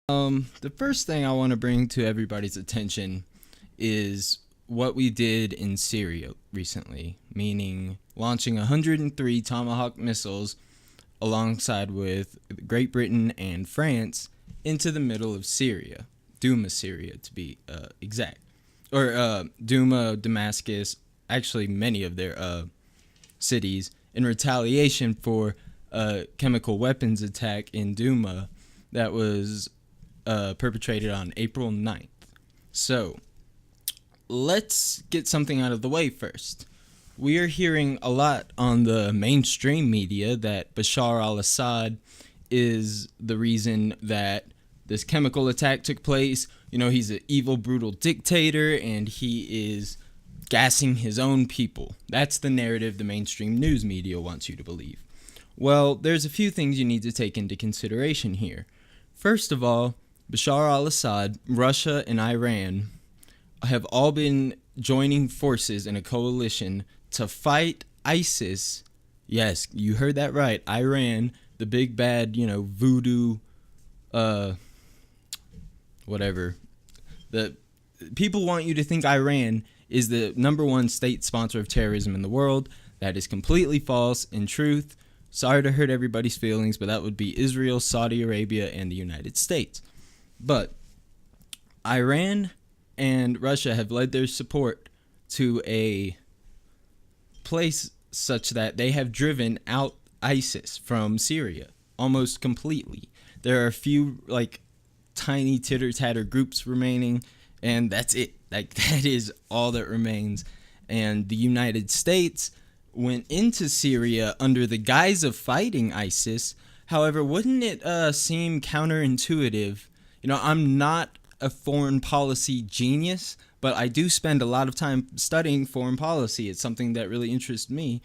The first thing I want to bring to everybody's attention is what we did in Syria recently, meaning launching 103 Tomahawk missiles alongside with Great Britain and France into the middle of Syria, Douma, Syria to be exact, or Douma, Damascus, actually many of their cities, in retaliation for a chemical weapons attack in Douma that was perpetrated on April 9th. So, let's get something out of the way first. We are hearing a lot on the mainstream media that Bashar al-Assad is the reason that this chemical attack took place. You know, he's an evil, brutal dictator, and he is gassing his own people. That's the narrative the mainstream news media wants you to believe. Well, there's a few things you need to take into consideration here. First of all, Bashar al-Assad, Russia, and Iran have all been joining forces in a coalition to fight ISIS. Yes, you heard that right. Iran, the big bad, voodoo, whatever. The people want you to think Iran is the number one state sponsor of terrorism in the world. That is completely false. In truth, sorry to hurt everybody's feelings, but that would be Israel, Saudi Arabia, and the United States. But Iran and Russia have led their support to a place such that they have driven out ISIS from Syria almost completely. There are a few tiny titter-tatter groups remaining, and that's it. That is all that remains. And the United States went into Syria under the guise of fighting ISIS. However, wouldn't it seem counterintuitive? I'm not a foreign policy genius, but I do spend a lot of time studying foreign policy. It's something that really interests me.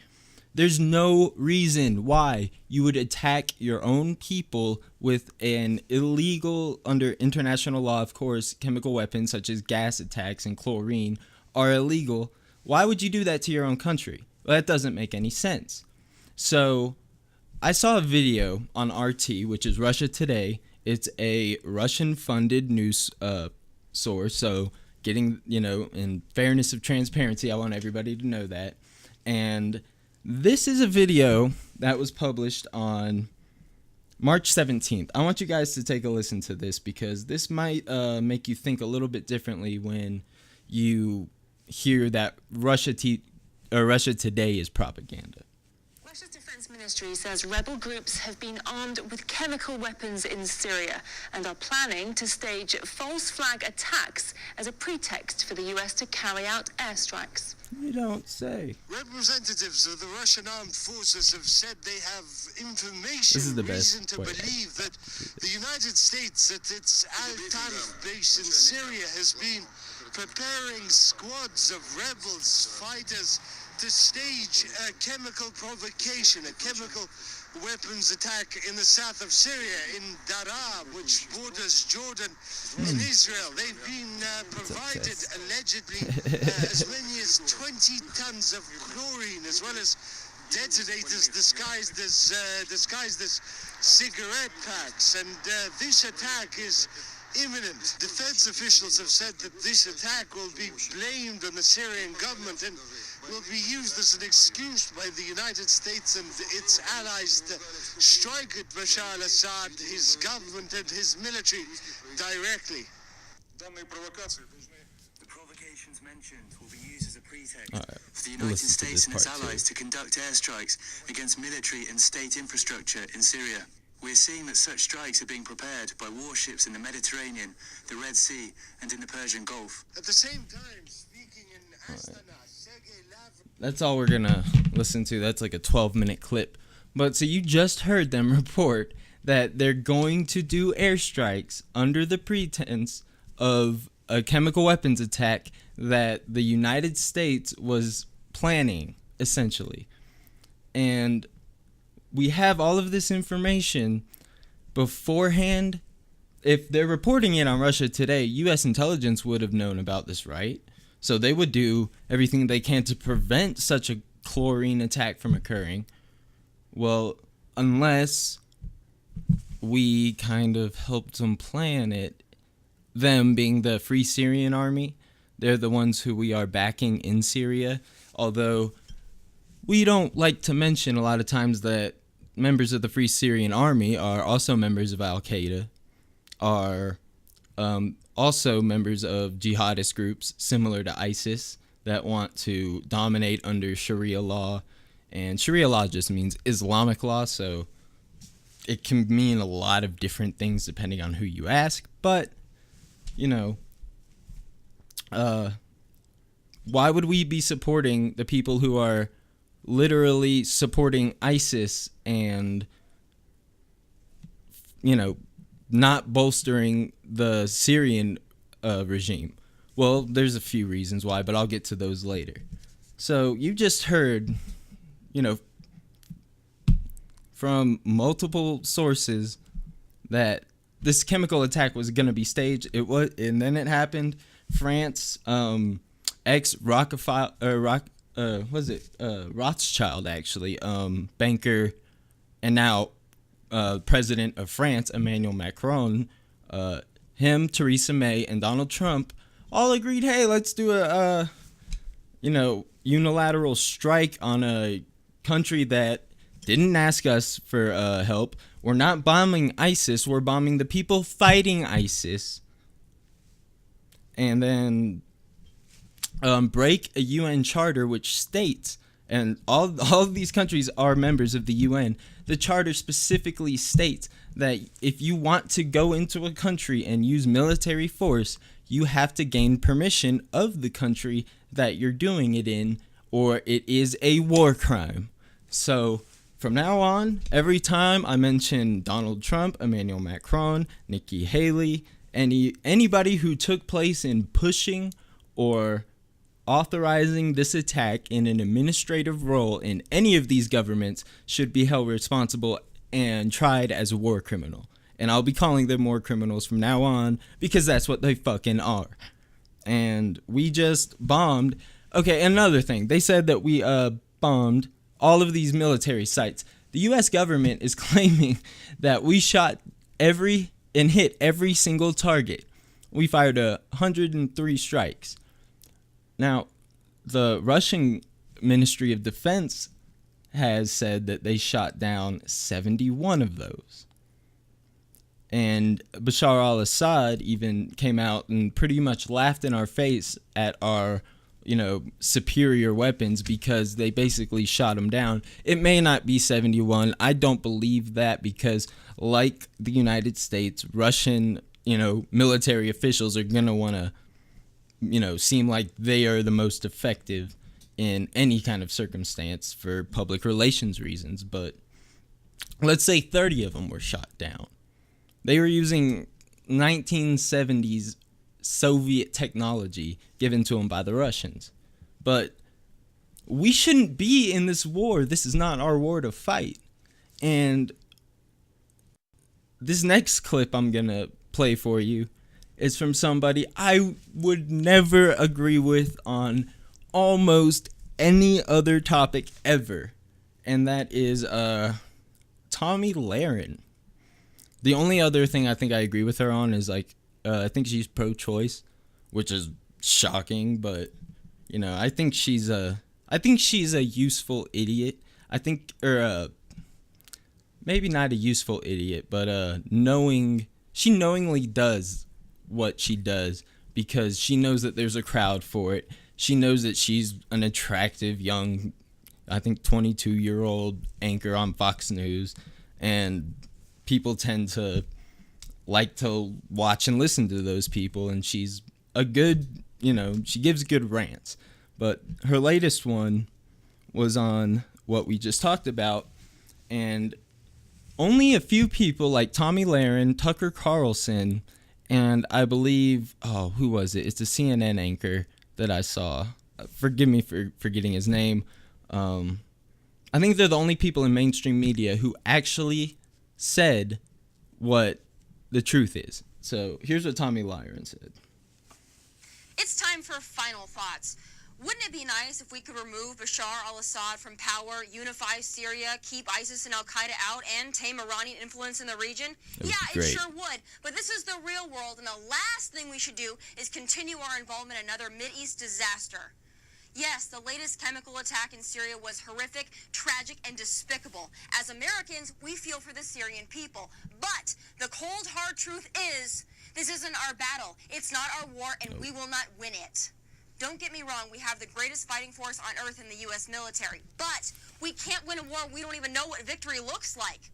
There's no reason why you would attack your own people with an illegal, under international law, of course, chemical weapons such as gas attacks and chlorine are illegal. Why would you do that to your own country? Well, that doesn't make any sense. So I saw a video on RT, which is Russia Today. It's a Russian-funded news source, so getting, in fairness of transparency, I want everybody to know that. And this is a video that was published on March 17th. I want you guys to take a listen to this because this might make you think a little bit differently when you hear that Russia Today is propaganda. Russia's defense ministry says rebel groups have been armed with chemical weapons in Syria and are planning to stage false flag attacks as a pretext for the US to carry out airstrikes. You don't say. Representatives of the Russian armed forces have said they have reason to believe that the United States at its Al-Tarf base in Syria has been preparing squads of rebels, fighters, to stage a chemical provocation, a chemical weapons attack in the south of Syria, in Daraa, which borders Jordan and Israel. They've been provided, allegedly, as many as 20 tons of chlorine, as well as detonators disguised as cigarette packs. And this attack is imminent. Defense officials have said that this attack will be blamed on the Syrian government and will be used as an excuse by the United States and its allies to strike at Bashar al-Assad, his government and his military directly. The provocations mentioned will be used as a pretext for the United States and its allies to conduct airstrikes against military and state infrastructure in Syria. We're seeing that such strikes are being prepared by warships in the Mediterranean, the Red Sea, and in the Persian Gulf. At the same time, speaking in Astana, That's all we're going to listen to. That's like a 12-minute clip. But so you just heard them report that they're going to do airstrikes under the pretense of a chemical weapons attack that the United States was planning, essentially. And we have all of this information beforehand. If they're reporting it on Russia Today, U.S. intelligence would have known about this, right? So they would do everything they can to prevent such a chlorine attack from occurring. Well, unless we kind of helped them plan it. Them being the Free Syrian Army, they're the ones who we are backing in Syria. Although we don't like to mention a lot of times that members of the Free Syrian Army are also members of Al-Qaeda, are also members of jihadist groups similar to ISIS that want to dominate under Sharia law. And Sharia law just means Islamic law, so it can mean a lot of different things depending on who you ask. But, you know, why would we be supporting the people who are literally supporting ISIS and, you know, not bolstering the Syrian regime? Well, there's a few reasons why, but I'll get to those later. So you just heard, you know, from multiple sources that this chemical attack was going to be staged. It was, and then it happened. France, Rothschild, actually, banker, and now president of France, Emmanuel Macron, him, Theresa May, and Donald Trump all agreed, hey, let's do a unilateral strike on a country that didn't ask us for help. We're not bombing ISIS. We're bombing the people fighting ISIS. And then break a UN charter which states, and all of these countries are members of the UN. The charter specifically states that if you want to go into a country and use military force, you have to gain permission of the country that you're doing it in, or it is a war crime. So from now on, every time I mention Donald Trump, Emmanuel Macron, Nikki Haley, anybody who took place in pushing or authorizing this attack in an administrative role in any of these governments should be held responsible and tried as a war criminal. And I'll be calling them war criminals from now on because that's what they fucking are. And we just bombed. Okay, another thing. They said that we bombed all of these military sites. The U.S. government is claiming that we shot and hit every single target. We fired 103 strikes. Now, the Russian Ministry of Defense has said that they shot down 71 of those. And Bashar al-Assad even came out and pretty much laughed in our face at our, superior weapons because they basically shot him down. It may not be 71. I don't believe that because, like the United States, Russian, military officials are going to want to, seem like they are the most effective in any kind of circumstance for public relations reasons. But let's say 30 of them were shot down. They were using 1970s Soviet technology given to them by the Russians. But we shouldn't be in this war. This is not our war to fight. And this next clip I'm going to play for you is from somebody I would never agree with on almost any other topic ever. And that is Tomi Lahren. The only other thing I think I agree with her on is I think she's pro-choice, which is shocking, but I think she's a useful idiot. Maybe not a useful idiot, but she knowingly does what she does because she knows that there's a crowd for it. She knows that she's an attractive young, I think 22-year-old anchor on Fox News, and people tend to like to watch and listen to those people, and she's a good, she gives good rants. But her latest one was on what we just talked about, and only a few people like Tomi Lahren, Tucker Carlson, and I believe, who was it? It's a CNN anchor that I saw. Forgive me for forgetting his name. I think they're the only people in mainstream media who actually said what the truth is. So here's what Tomi Lahren said. It's time for final thoughts. Wouldn't it be nice if we could remove Bashar al-Assad from power, unify Syria, keep ISIS and al-Qaeda out, and tame Iranian influence in the region? Yeah, it sure would. But this is the real world, and the last thing we should do is continue our involvement in another Mideast disaster. Yes, the latest chemical attack in Syria was horrific, tragic, and despicable. As Americans, we feel for the Syrian people. But the cold, hard truth is, this isn't our battle. It's not our war, and we will not win it. Don't get me wrong, we have the greatest fighting force on earth in the U.S. military. But we can't win a war we don't even know what victory looks like.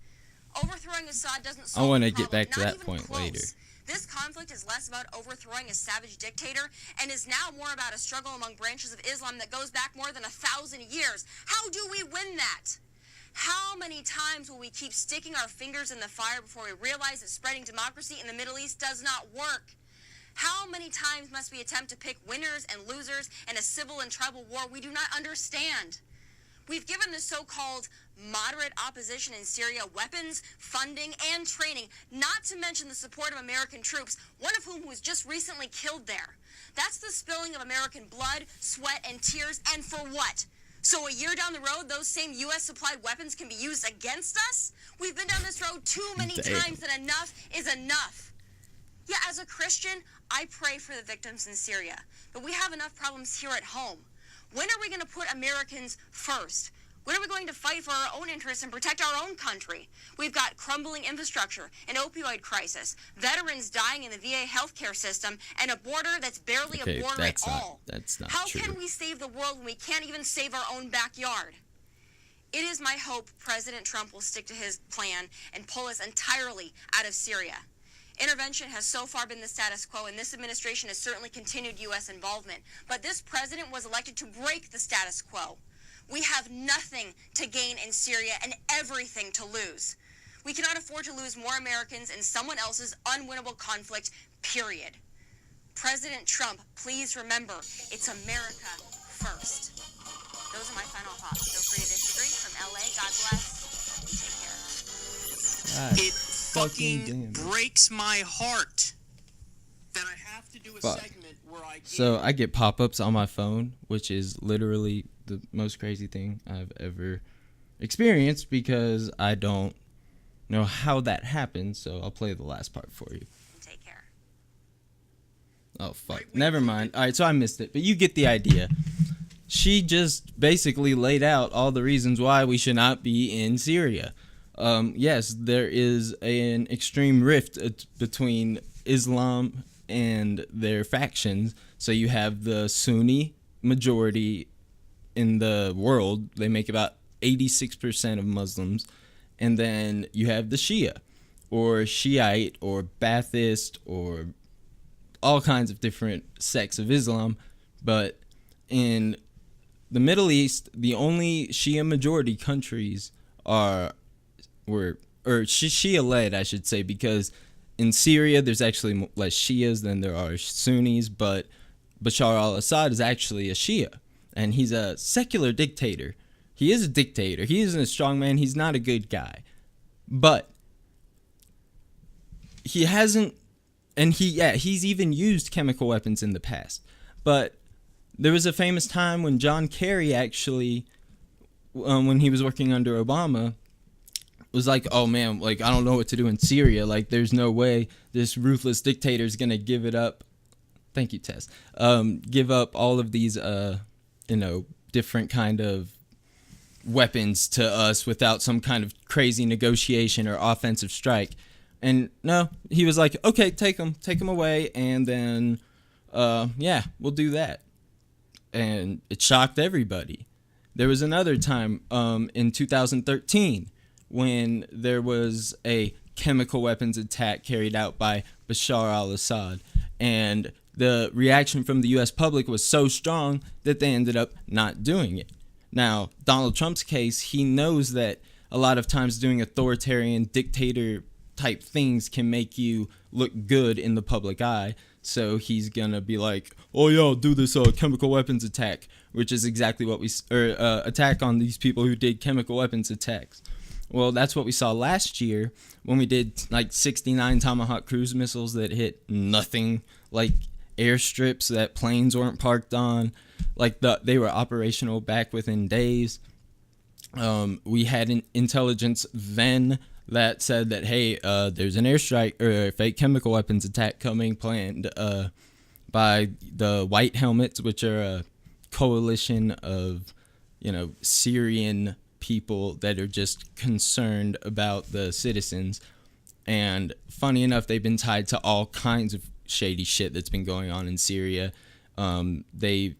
Overthrowing Assad doesn't solve the problem. I want to get back to that point later. This conflict is less about overthrowing a savage dictator and is now more about a struggle among branches of Islam that goes back more than 1,000 years. How do we win that? How many times will we keep sticking our fingers in the fire before we realize that spreading democracy in the Middle East does not work? How many times must we attempt to pick winners and losers in a civil and tribal war we do not understand? We've given the so-called moderate opposition in Syria weapons, funding, and training, not to mention the support of American troops, one of whom was just recently killed there. That's the spilling of American blood, sweat, and tears, and for what? So a year down the road, those same U.S.-supplied weapons can be used against us? We've been down this road too many times, and enough is enough. Yeah, as a Christian, I pray for the victims in Syria, but we have enough problems here at home. When are we going to put Americans first? When are we going to fight for our own interests and protect our own country? We've got crumbling infrastructure, an opioid crisis, veterans dying in the VA healthcare system, and a border that's barely a border at all. That's not How true. can we save the world when we can't even save our own backyard? It is my hope President Trump will stick to his plan and pull us entirely out of Syria. Intervention has so far been the status quo, and this administration has certainly continued U.S. involvement. But this president was elected to break the status quo. We have nothing to gain in Syria and everything to lose. We cannot afford to lose more Americans in someone else's unwinnable conflict, period. President Trump, please remember, it's America first. Those are my final thoughts. Feel free to disagree. From L.A., God bless. Take care. It fucking breaks my heart that I have to do a segment where I So I get pop-ups on my phone, which is literally the most crazy thing I've ever experienced because I don't know how that happened. So I'll play the last part for you. Take care. Oh, fuck. Never mind. All right, so I missed it, but you get the idea. She just basically laid out all the reasons why we should not be in Syria. Yes, there is an extreme rift between Islam and their factions. So you have the Sunni majority in the world. They make about 86% of Muslims. And then you have the Shia, or Shiite, or Ba'athist, or all kinds of different sects of Islam. But in the Middle East, the only Shia majority countries were Shia-led, I should say, because in Syria there's actually less Shias than there are Sunnis, but Bashar al-Assad is actually a Shia, and he's a secular dictator. He is a dictator. He isn't a strong man. He's not a good guy. But he hasn't, and he's even used chemical weapons in the past. But there was a famous time when John Kerry actually, when he was working under Obama, was like, oh man, like, I don't know what to do in Syria. Like, there's no way this ruthless dictator is going to give it up. Thank you, Tess. Give up all of these, different kind of weapons to us without some kind of crazy negotiation or offensive strike. And no, he was like, okay, take them away. And then, we'll do that. And it shocked everybody. There was another time, in 2013, when there was a chemical weapons attack carried out by Bashar al-Assad. And the reaction from the U.S. public was so strong that they ended up not doing it. Now, Donald Trump's case, he knows that a lot of times doing authoritarian dictator type things can make you look good in the public eye. So he's going to be like, oh, yeah, I'll do this chemical weapons attack, which is exactly what attack on these people who did chemical weapons attacks. Well, that's what we saw last year when we did like 69 Tomahawk cruise missiles that hit nothing. Like, airstrips that planes weren't parked on. Like they were operational back within days. We had an intelligence then that said that, hey, there's an airstrike or a fake chemical weapons attack coming, planned by the White Helmets, which are a coalition of, Syrian people that are just concerned about the citizens. And funny enough, they've been tied to all kinds of shady shit that's been going on in Syria. They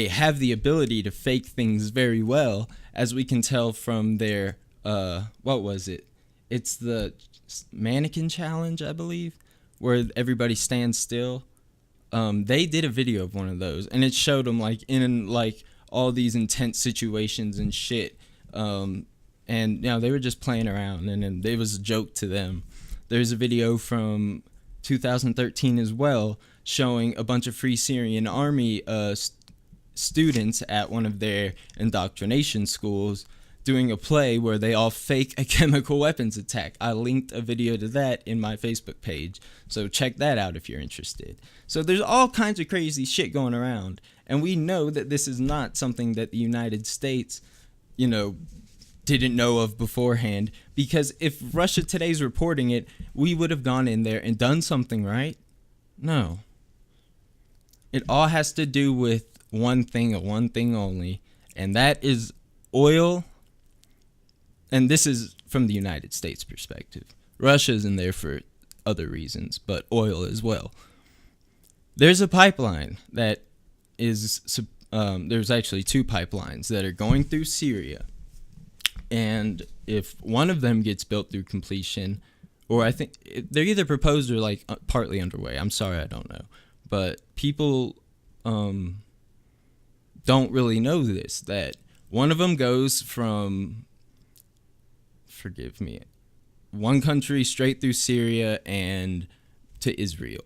have the ability to fake things very well, as we can tell from their what was it? It's the Mannequin challenge, I believe, where everybody stands still. They did a video of one of those, and it showed them like in like all these intense situations and shit. And they were just playing around, and it was a joke to them. There's a video from 2013 as well, showing a bunch of Free Syrian Army students at one of their indoctrination schools doing a play where they all fake a chemical weapons attack. I linked a video to that in my Facebook page, so check that out if you're interested. So there's all kinds of crazy shit going around, and we know that this is not something that the United States, didn't know of beforehand, because if Russia Today's reporting it, we would have gone in there and done something, right? No. It all has to do with one thing and one thing only, and that is oil. And this is from the United States perspective. Russia's in there for other reasons, but oil as well. There's a pipeline that is, there's actually two pipelines that are going through Syria. And if one of them gets built through completion, or I think they're either proposed or like partly underway. I'm sorry, I don't know. But people don't really know this, that one of them goes from, one country straight through Syria and to Israel.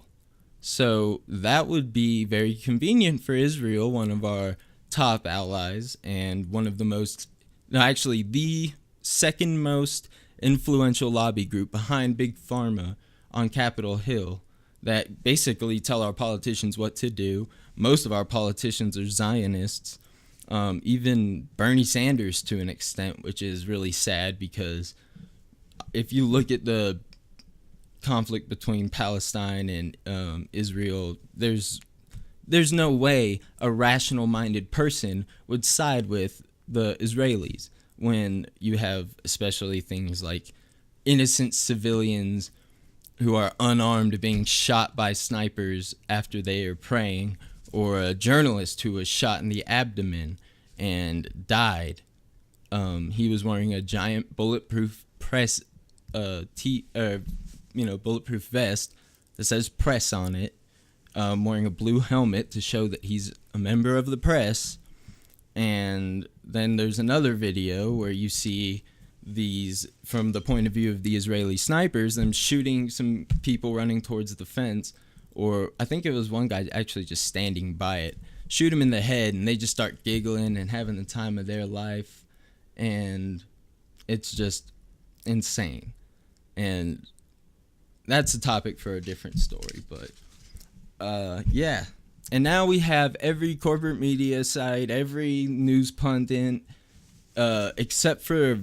So that would be very convenient for Israel, one of our top allies, and one of the most, actually the second most influential lobby group behind Big Pharma on Capitol Hill, that basically tell our politicians what to do. Most of our politicians are Zionists, even Bernie Sanders to an extent, which is really sad, because if you look at the conflict between Palestine and Israel, there's no way a rational-minded person would side with the Israelis when you have especially things like innocent civilians who are unarmed being shot by snipers after they are praying, or a journalist who was shot in the abdomen and died. He was wearing a giant bulletproof bulletproof vest that says press on it, wearing a blue helmet to show that he's a member of the press. And then there's another video where you see these, from the point of view of the Israeli snipers, them shooting some people running towards the fence, or I think it was one guy actually just standing by it, shoot him in the head, and they just start giggling and having the time of their life. And it's just insane. And that's a topic for a different story, but yeah. And now we have every corporate media site, every news pundit, except for a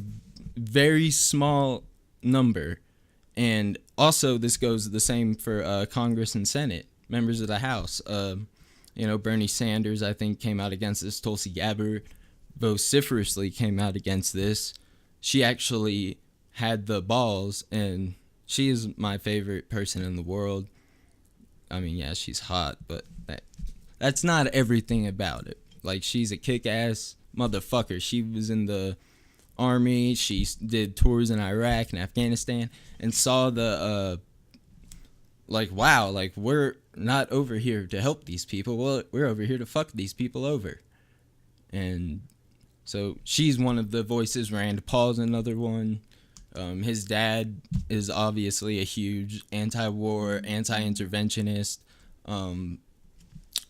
very small number. And also this goes the same for Congress and Senate, members of the House. Bernie Sanders, I think, came out against this. Tulsi Gabbard vociferously came out against this. She actually had the balls, and she is my favorite person in the world. I mean, yeah, she's hot, but that's not everything about it. Like, she's a kick-ass motherfucker. She was in the army. She did tours in Iraq and Afghanistan and saw the, wow, like, we're not over here to help these people. Well, we're over here to fuck these people over. And so she's one of the voices. Rand Paul's another one. His dad is obviously a huge anti-war, anti-interventionist.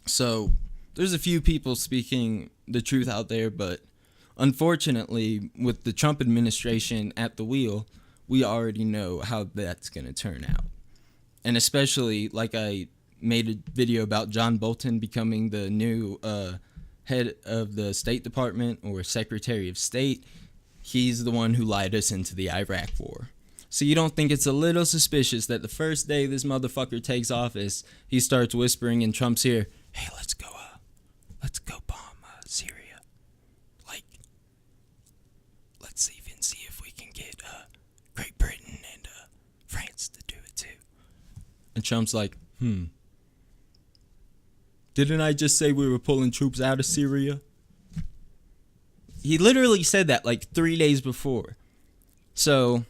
So there's a few people speaking the truth out there, but unfortunately, with the Trump administration at the wheel, we already know how that's going to turn out. And especially, like I made a video about John Bolton becoming the new head of the State Department or Secretary of State. He's the one who lied us into the Iraq War. So you don't think it's a little suspicious that the first day this motherfucker takes office, he starts whispering in Trump's ear, "Hey, let's go bomb Syria. Like, let's even see if we can get Great Britain and France to do it too." And Trump's like, didn't I just say we were pulling troops out of Syria? He literally said that like 3 days before. So,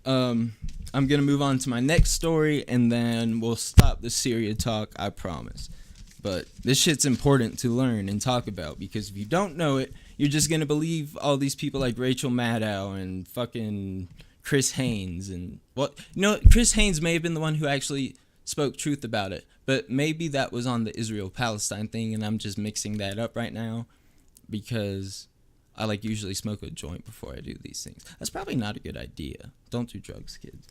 I'm going to move on to my next story, and then we'll stop the Syria talk, I promise. But this shit's important to learn and talk about, because if you don't know it, you're just going to believe all these people like Rachel Maddow and fucking Chris Haynes. And Chris Haynes may have been the one who actually spoke truth about it, but maybe that was on the Israel-Palestine thing, and I'm just mixing that up right now, because I usually smoke a joint before I do these things. That's probably not a good idea. Don't do drugs, kids.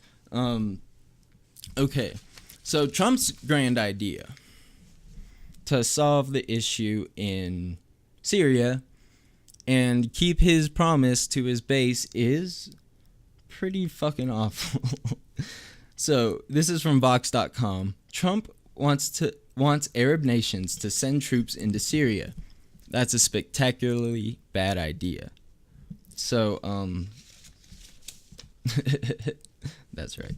Okay, so Trump's grand idea to solve the issue in Syria and keep his promise to his base is pretty fucking awful. So this is from Vox.com. Trump wants Arab nations to send troops into Syria. That's a spectacularly bad idea. So, that's right.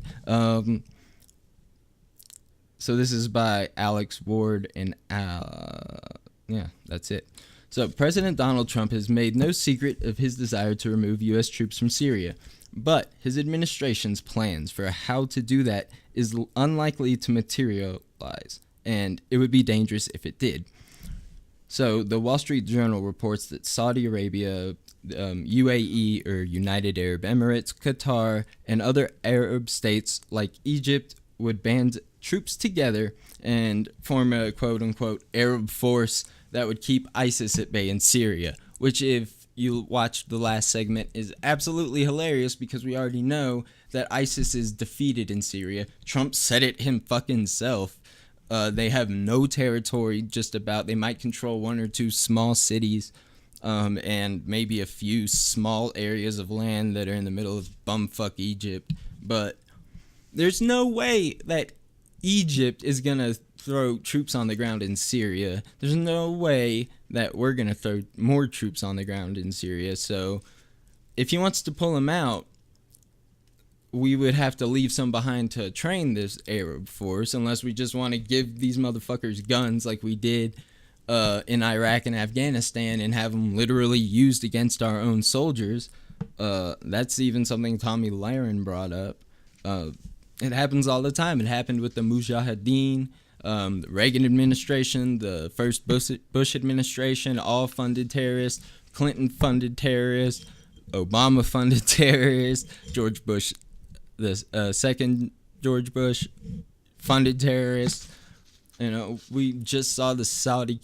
So this is by Alex Ward and, yeah, that's it. So President Donald Trump has made no secret of his desire to remove U.S. troops from Syria, but his administration's plans for how to do that is unlikely to materialize, and it would be dangerous if it did. So the Wall Street Journal reports that Saudi Arabia, UAE or United Arab Emirates, Qatar, and other Arab states like Egypt would band troops together and form a quote-unquote Arab force that would keep ISIS at bay in Syria, which, if you watched the last segment, is absolutely hilarious because we already know that ISIS is defeated in Syria. Trump said it himself. They have no territory, they might control 1 or 2 small cities, and maybe a few small areas of land that are in the middle of bumfuck Egypt. But there's no way that Egypt is going to throw troops on the ground in Syria. There's no way that we're going to throw more troops on the ground in Syria. So if he wants to pull them out, we would have to leave some behind to train this Arab force, unless we just want to give these motherfuckers guns like we did in Iraq and Afghanistan and have them literally used against our own soldiers. That's even something Tommy Lehren brought up. It happens all the time. It happened with the Mujahideen, the Reagan administration, the first Bush administration, all funded terrorists. Clinton funded terrorists. Obama funded terrorists. George Bush, the second George Bush, funded terrorists. We just saw the Saudi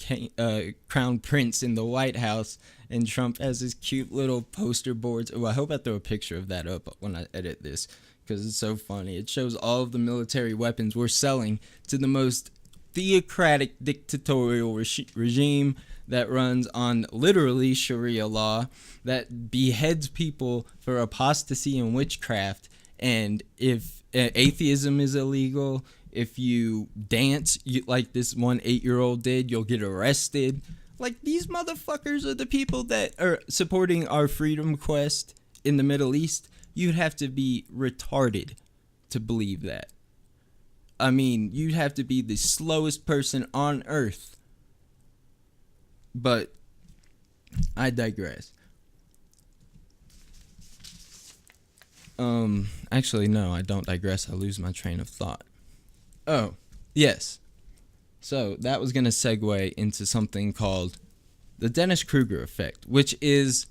crown prince in the White House, and Trump has his cute little poster boards. Oh, I hope I throw a picture of that up when I edit this, because it's so funny. It shows all of the military weapons we're selling to the most theocratic dictatorial regime that runs on literally Sharia law, that beheads people for apostasy and witchcraft. And if atheism is illegal, if you dance like this one 8-year-old did, you'll get arrested. These motherfuckers are the people that are supporting our freedom quest in the Middle East. You'd have to be retarded to believe that. I mean, you'd have to be the slowest person on earth. But I digress. Actually, no, I don't digress. I lose my train of thought. Oh, yes. So that was going to segue into something called the Dunning-Kruger Effect, which is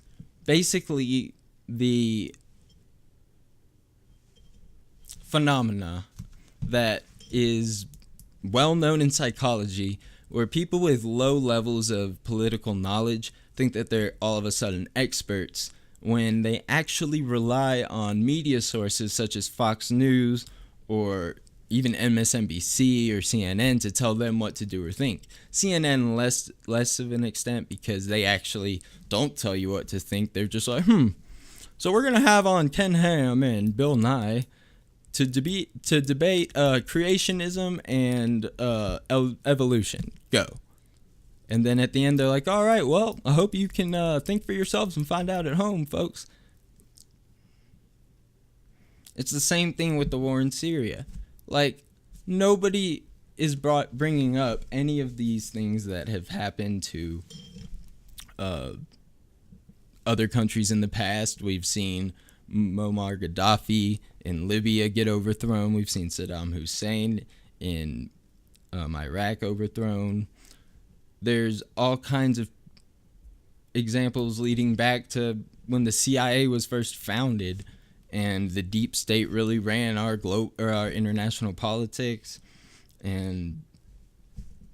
basically the phenomena that is well known in psychology, where people with low levels of political knowledge think that they're all of a sudden experts when they actually rely on media sources such as Fox News or even MSNBC or CNN to tell them what to do or think. CNN less of an extent, because they actually don't tell you what to think. They're just like, so we're gonna have on Ken Ham and Bill Nye to debate creationism and evolution. Go. And then at the end, they're like, all right, well, I hope you can think for yourselves and find out at home, folks. It's the same thing with the war in Syria. Like, nobody is bringing up any of these things that have happened to other countries in the past. We've seen Muammar Gaddafi in Libya get overthrown. We've seen Saddam Hussein in Iraq overthrown. There's all kinds of examples leading back to when the CIA was first founded and the deep state really ran our international politics. And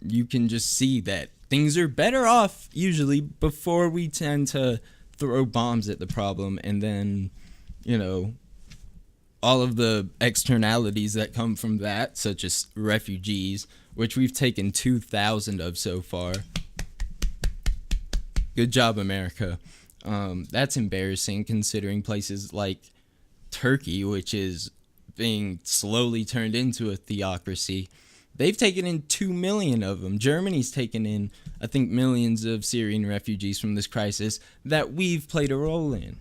you can just see that things are better off usually before we tend to throw bombs at the problem, and then, you know, all of the externalities that come from that, such as refugees, which we've taken 2,000 of so far. Good job, America. That's embarrassing considering places like Turkey, which is being slowly turned into a theocracy, they've taken in 2 million of them. Germany's taken in, I think, millions of Syrian refugees from this crisis that we've played a role in.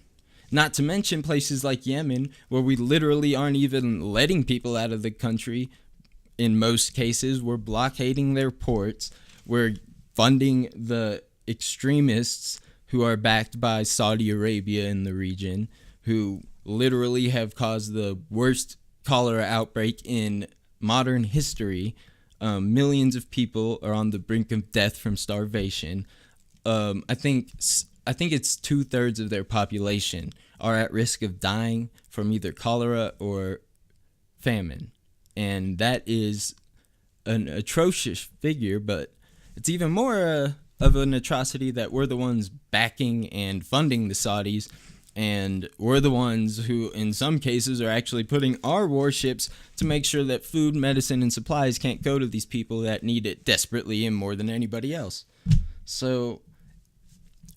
Not to mention places like Yemen, where we literally aren't even letting people out of the country. In most cases, we're blockading their ports. We're funding the extremists who are backed by Saudi Arabia in the region, who literally have caused the worst cholera outbreak in modern history. Millions of people are on the brink of death from starvation. I think it's 2/3 of their population are at risk of dying from either cholera or famine. And that is an atrocious figure, but it's even more of an atrocity that we're the ones backing and funding the Saudis, and we're the ones who, in some cases, are actually putting our warships to make sure that food, medicine, and supplies can't go to these people that need it desperately and more than anybody else. So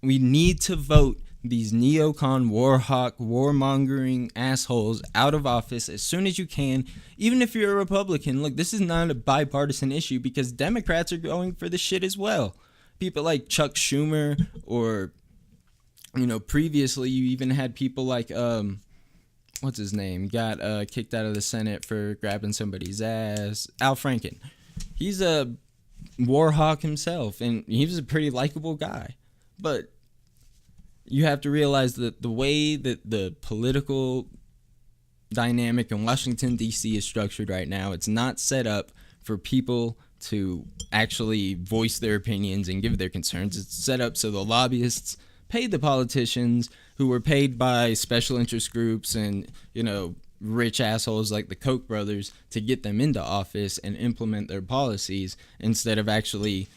we need to vote these neocon, warhawk, warmongering assholes out of office as soon as you can, even if you're a Republican. Look, this is not a bipartisan issue because Democrats are going for this shit as well. People like Chuck Schumer, or, you know, previously you even had people like, what's his name, got kicked out of the Senate for grabbing somebody's ass, Al Franken. He's a warhawk himself, and he was a pretty likable guy. But you have to realize that the way that the political dynamic in Washington, D.C. is structured right now, it's not set up for people to actually voice their opinions and give their concerns. It's set up so the lobbyists paid the politicians who were paid by special interest groups and, you know, rich assholes like the Koch brothers to get them into office and implement their policies, instead of actually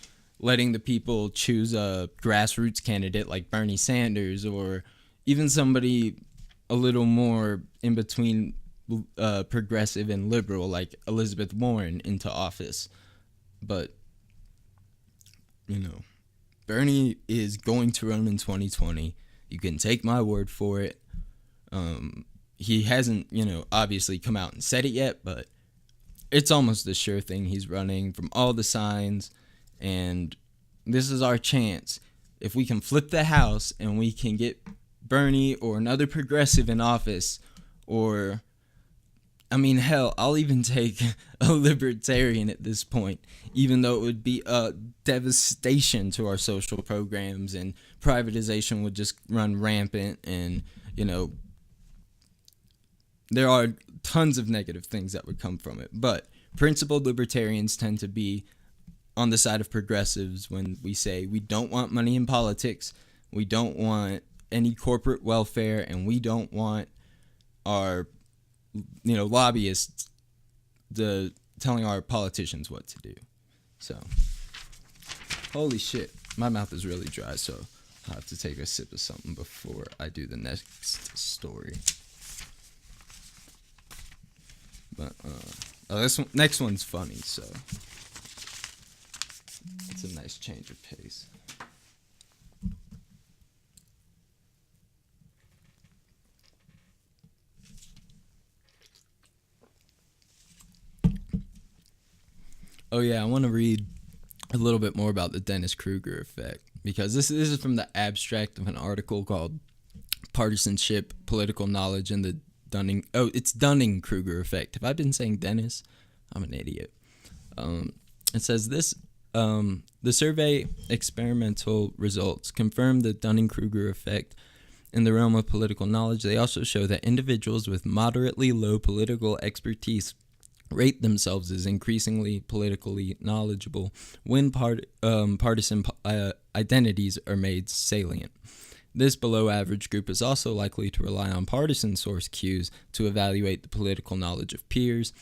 letting the people choose a grassroots candidate like Bernie Sanders, or even somebody a little more in between progressive and liberal like Elizabeth Warren into office. But, you know, Bernie is going to run in 2020. You can take my word for it. He hasn't, you know, obviously come out and said it yet, but it's almost a sure thing he's running from all the signs. And this is our chance. If we can flip the house and we can get Bernie or another progressive in office, or, I mean, hell, I'll even take a libertarian at this point, even though it would be a devastation to our social programs and privatization would just run rampant, and, you know, there are tons of negative things that would come from it. But principled libertarians tend to be on the side of progressives when we say we don't want money in politics, we don't want any corporate welfare, and we don't want our, you know, lobbyists telling our politicians what to do. So, holy shit, my mouth is really dry, so I'll have to take a sip of something before I do the next story. But This one, next one's funny, so it's a nice change of pace. Oh yeah, I want to read a little bit more about the Dennis-Kruger effect, because this is from the abstract of an article called Partisanship, Political Knowledge, and the Dunning-Kruger Effect. Have I been saying Dennis? I'm an idiot. It says this, the survey experimental results confirm the Dunning-Kruger effect in the realm of political knowledge. They also show that individuals with moderately low political expertise rate themselves as increasingly politically knowledgeable when partisan identities are made salient. This below-average group is also likely to rely on partisan source cues to evaluate the political knowledge of peers.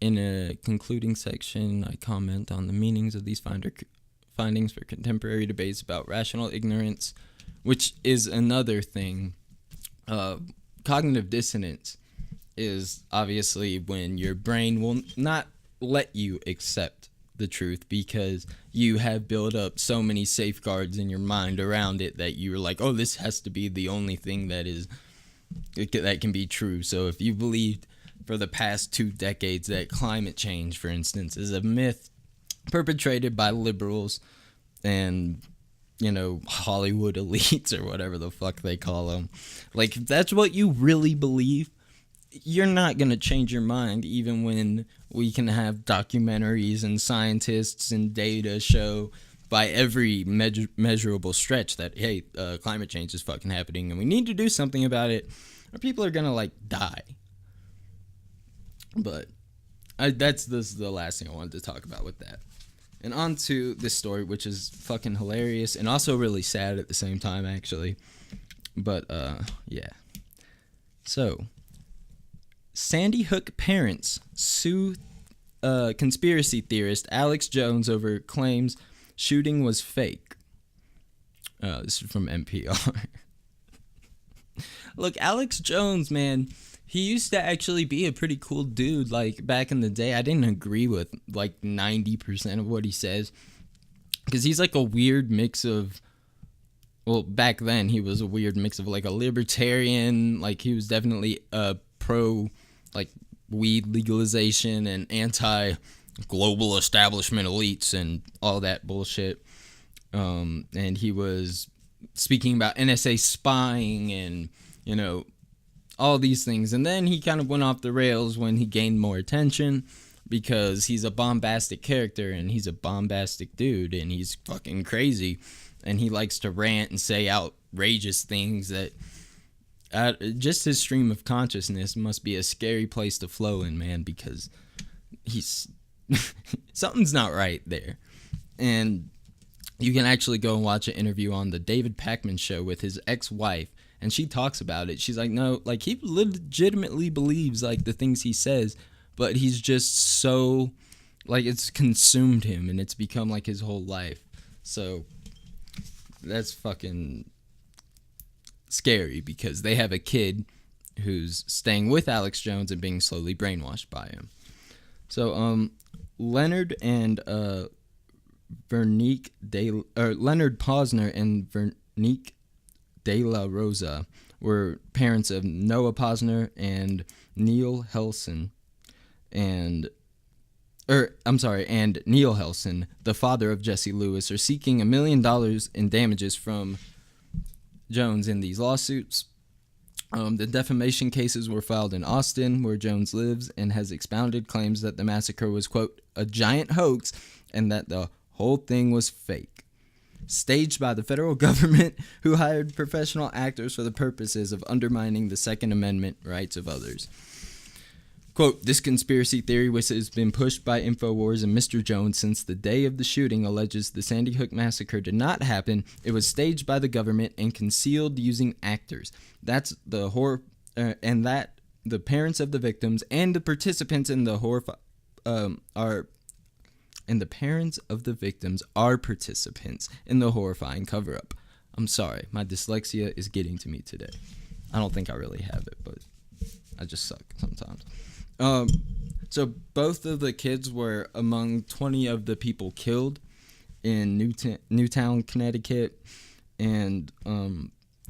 In a concluding section, I comment on the meanings of these findings for contemporary debates about rational ignorance, which is another thing. Cognitive dissonance is obviously when your brain will not let you accept the truth because you have built up so many safeguards in your mind around it that you're like, oh, this has to be the only thing that can be true. So if you believed for the past 2 decades that climate change, for instance, is a myth perpetrated by liberals and, you know, Hollywood elites or whatever the fuck they call them, like, if that's what you really believe, you're not going to change your mind even when we can have documentaries and scientists and data show by every measurable stretch that, hey, climate change is fucking happening and we need to do something about it or people are going to, like, die. But this is the last thing I wanted to talk about with that. And on to this story, which is fucking hilarious and also really sad at the same time, actually. But, yeah. So, Sandy Hook parents sue conspiracy theorist Alex Jones over claims shooting was fake. This is from NPR. Look, Alex Jones, man, he used to actually be a pretty cool dude. Like, back in the day, I didn't agree with, like, 90% of what he says. Because he's, like, a weird mix of... Well, back then, he was a weird mix of, like, a libertarian. Like, he was definitely pro, like, weed legalization and anti-global establishment elites and all that bullshit. And he was speaking about NSA spying and, you know, all these things. And then he kind of went off the rails when he gained more attention because he's a bombastic character and he's a bombastic dude and he's fucking crazy. And he likes to rant and say outrageous things that just his stream of consciousness must be a scary place to flow in, man, because he's something's not right there. And you can actually go and watch an interview on the David Pakman show with his ex-wife, and she talks about it. She's like, no, like, he legitimately believes, like, the things he says, but he's just so, like, it's consumed him, and it's become, like, his whole life. So that's fucking scary because they have a kid who's staying with Alex Jones and being slowly brainwashed by him. So Leonard and Leonard Posner and Veronique De La Rosa were parents of Noah Posner and Neil Helson, and Neil Helson, the father of Jesse Lewis, are seeking $1 million in damages from Jones in these lawsuits. The defamation cases were filed in Austin, where Jones lives, and has expounded claims that the massacre was, quote, a giant hoax, and that the whole thing was fake. Staged by the federal government, who hired professional actors for the purposes of undermining the Second Amendment rights of others. Quote, this conspiracy theory, which has been pushed by InfoWars and Mr. Jones since the day of the shooting, alleges the Sandy Hook massacre did not happen. It was staged by the government and concealed using actors. That's the horror, and that the parents of the victims and the participants in the horror and the parents of the victims are participants in the horrifying cover-up. I'm sorry, my dyslexia is getting to me today. I don't think I really have it, but I just suck sometimes. So both of the kids were among 20 of the people killed in Newtown, Connecticut. And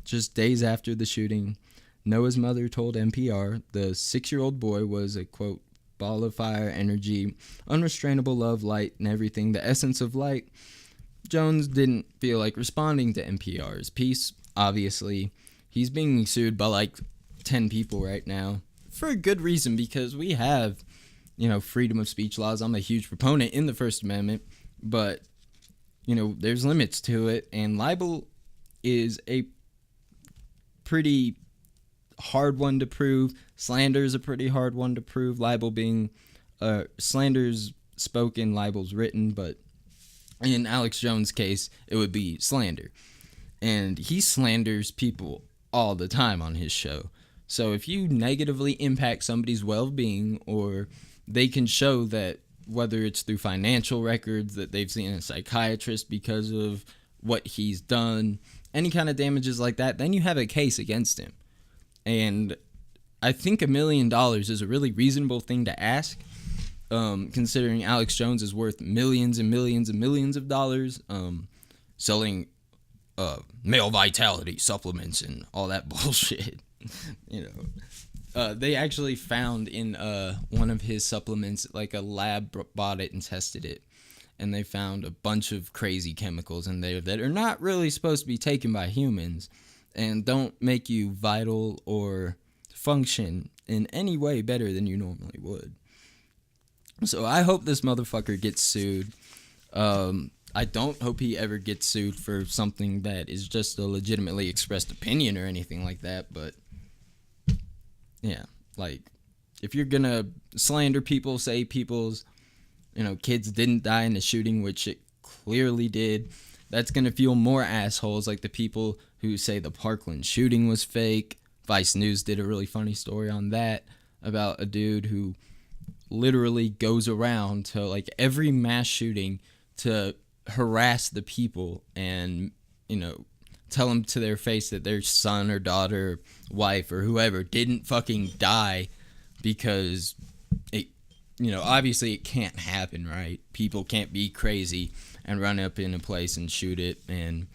just days after the shooting, Noah's mother told NPR the 6-year-old boy was a, quote, ball of fire, energy, unrestrainable love, light, and everything, the essence of light. Jones didn't feel like responding to NPR's piece. Obviously, he's being sued by like 10 people right now for a good reason, because we have, freedom of speech laws. I'm a huge proponent in the First Amendment, but, there's limits to it, and libel is a pretty hard one to prove. Slander is a pretty hard one to prove. Libel being slander's spoken, libel's written, but in Alex Jones' case, it would be slander. And he slanders people all the time on his show. So if you negatively impact somebody's well-being, or they can show that, whether it's through financial records that they've seen a psychiatrist because of what he's done, any kind of damages like that, then you have a case against him. And I think $1 million is a really reasonable thing to ask, considering Alex Jones is worth millions and millions and millions of dollars, selling male vitality supplements and all that bullshit. They actually found in one of his supplements, like a lab bought it and tested it, and they found a bunch of crazy chemicals in there that are not really supposed to be taken by humans and don't make you vital or function in any way better than you normally would. So I hope this motherfucker gets sued. I don't hope he ever gets sued for something that is just a legitimately expressed opinion or anything like that, but yeah, like, if you're gonna slander people, say people's, kids didn't die in the shooting, which it clearly did, that's gonna fuel more assholes like the people who say the Parkland shooting was fake. Vice News did a really funny story on that, about a dude who literally goes around to, like, every mass shooting to harass the people and, tell them to their face that their son or daughter, wife, or whoever didn't fucking die, because it, obviously it can't happen, right? People can't be crazy and run up in a place and shoot it. And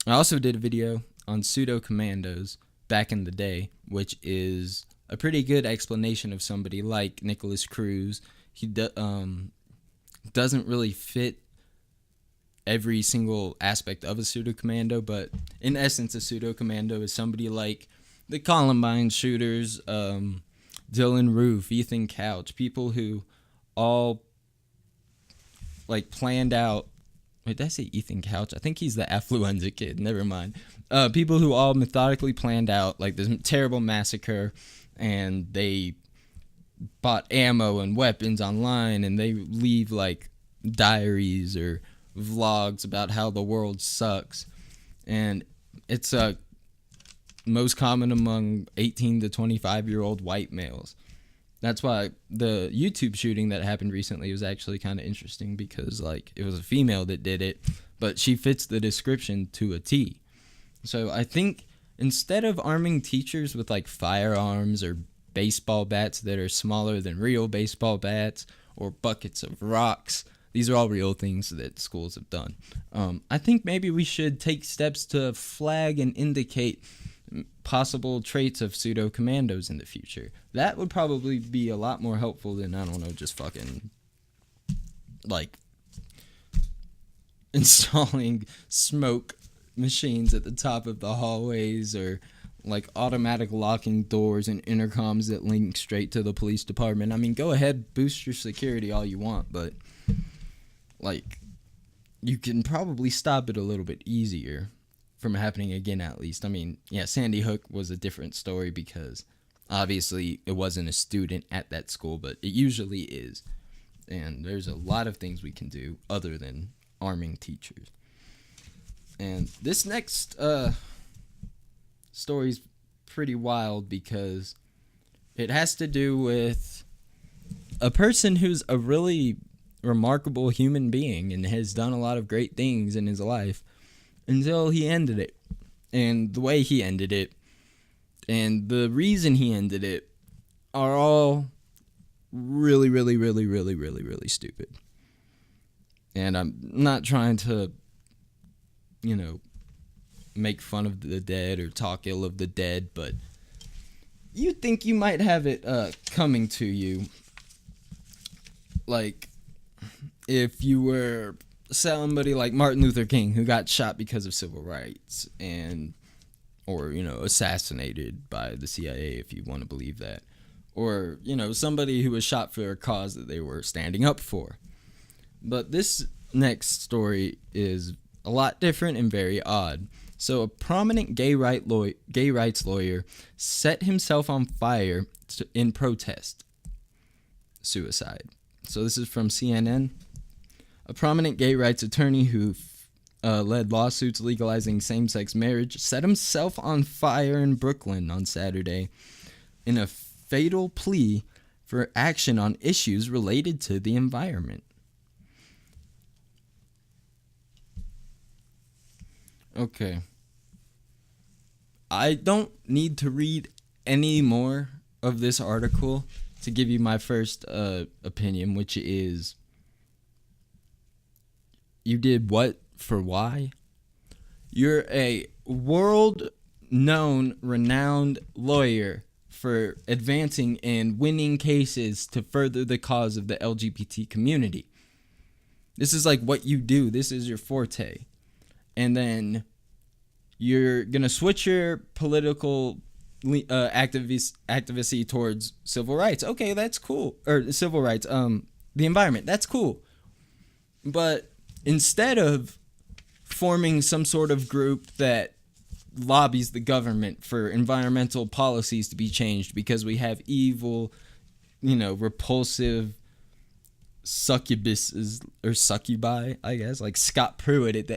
I also did a video on pseudo commandos back in the day, which is a pretty good explanation of somebody like Nicholas Cruz. He doesn't really fit every single aspect of a pseudo-commando, but in essence, a pseudo-commando is somebody like the Columbine shooters, Dylan Roof, Ethan Couch, people who all, like, planned out. Wait, did I say Ethan Couch? I think he's the affluenza kid. Never mind. People who all methodically planned out, like, this terrible massacre, and they bought ammo and weapons online, and they leave, like, diaries or vlogs about how the world sucks. And it's most common among 18 to 25-year-old white males. That's why the YouTube shooting that happened recently was actually kind of interesting, because, like, it was a female that did it, but she fits the description to a T. So I think instead of arming teachers with, like, firearms or baseball bats that are smaller than real baseball bats, or buckets of rocks, these are all real things that schools have done. I think maybe we should take steps to flag and indicate possible traits of pseudo-commandos in the future. That would probably be a lot more helpful than, I don't know, just fucking, like, installing smoke machines at the top of the hallways, or, like, automatic locking doors and intercoms that link straight to the police department. I mean, go ahead, boost your security all you want, but, like, you can probably stop it a little bit easier from happening again, at least. I mean, yeah, Sandy Hook was a different story, because obviously it wasn't a student at that school, but it usually is. And there's a lot of things we can do other than arming teachers. And this next story's pretty wild, because it has to do with a person who's a really remarkable human being and has done a lot of great things in his life until he ended it. And the way he ended it and the reason he ended it are all really, really, really, really, really, really stupid. And I'm not trying to, make fun of the dead or talk ill of the dead, but you think you might have it coming to you. Like, if you were somebody like Martin Luther King, who got shot because of civil rights or assassinated by the CIA, if you want to believe that, or somebody who was shot for a cause that they were standing up for. But this next story is a lot different and very odd. So a prominent gay rights lawyer set himself on fire in protest. Suicide. So this is from CNN. A prominent gay rights attorney who led lawsuits legalizing same-sex marriage set himself on fire in Brooklyn on Saturday in a fatal plea for action on issues related to the environment. Okay. I don't need to read any more of this article to give you my first opinion, which is, you did what for why? You're a world-known, renowned lawyer for advancing and winning cases to further the cause of the LGBT community. This is like what you do. This is your forte. And then you're going to switch your political activism towards civil rights. Okay, that's cool. Or civil rights, the environment. That's cool. But instead of forming some sort of group that lobbies the government for environmental policies to be changed because we have evil, repulsive succubuses or succubi, I guess, like Scott Pruitt at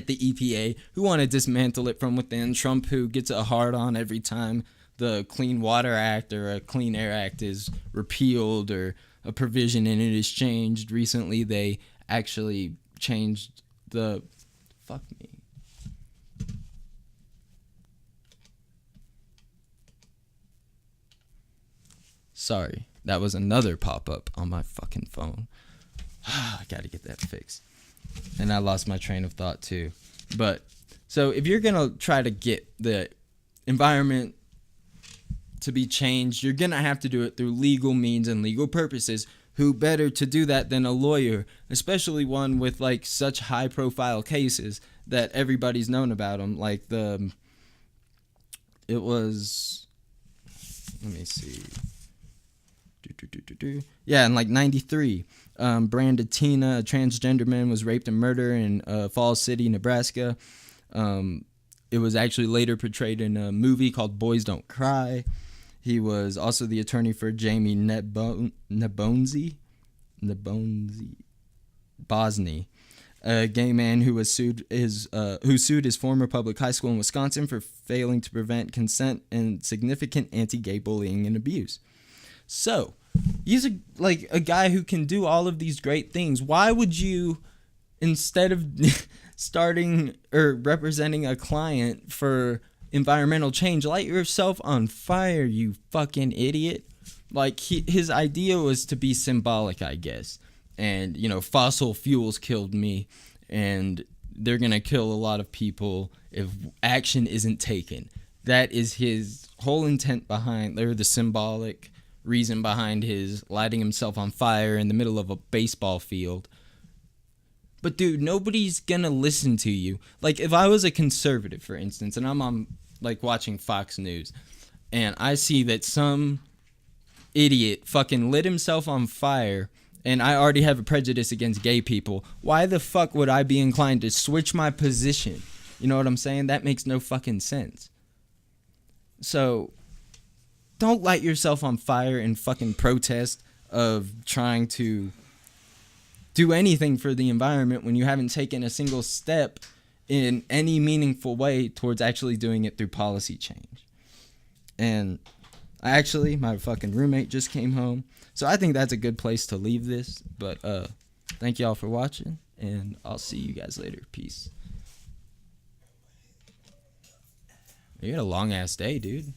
the EPA, who want to dismantle it from within. Trump, who gets a hard-on every time the Clean Water Act or a Clean Air Act is repealed or a provision in it is changed. Recently, they actually changed the... Fuck me. Sorry, that was another pop-up on my fucking phone. I gotta get that fixed. And I lost my train of thought too. But, so if you're gonna try to get the environment to be changed, you're gonna have to do it through legal means and legal purposes. Who better to do that than a lawyer, especially one with like such high profile cases that everybody's known about them. Like let me see. Yeah, in like 93, Brandon Tina, a transgender man, was raped and murdered in Falls City, Nebraska. It was actually later portrayed in a movie called Boys Don't Cry. He was also the attorney for Jamie Nebonzi, Bosny, a gay man who sued his former public high school in Wisconsin for failing to prevent consent and significant anti-gay bullying and abuse. So, he's a guy who can do all of these great things. Why would you, instead of starting or representing a client for environmental change, light yourself on fire, you fucking idiot? Like, his idea was to be symbolic, I guess. And, fossil fuels killed me, and they're gonna kill a lot of people if action isn't taken. That is his whole intent behind, or the symbolic reason behind his lighting himself on fire in the middle of a baseball field. But dude, nobody's gonna listen to you. Like, if I was a conservative, for instance, and I'm on like watching Fox News, and I see that some idiot fucking lit himself on fire, and I already have a prejudice against gay people, why the fuck would I be inclined to switch my position? You know what I'm saying? That makes no fucking sense. So, don't light yourself on fire in fucking protest of trying to do anything for the environment when you haven't taken a single step in any meaningful way towards actually doing it through policy change. And my fucking roommate just came home, so I think that's a good place to leave this. But thank y'all for watching, and I'll see you guys later. Peace. You had a long ass day, dude.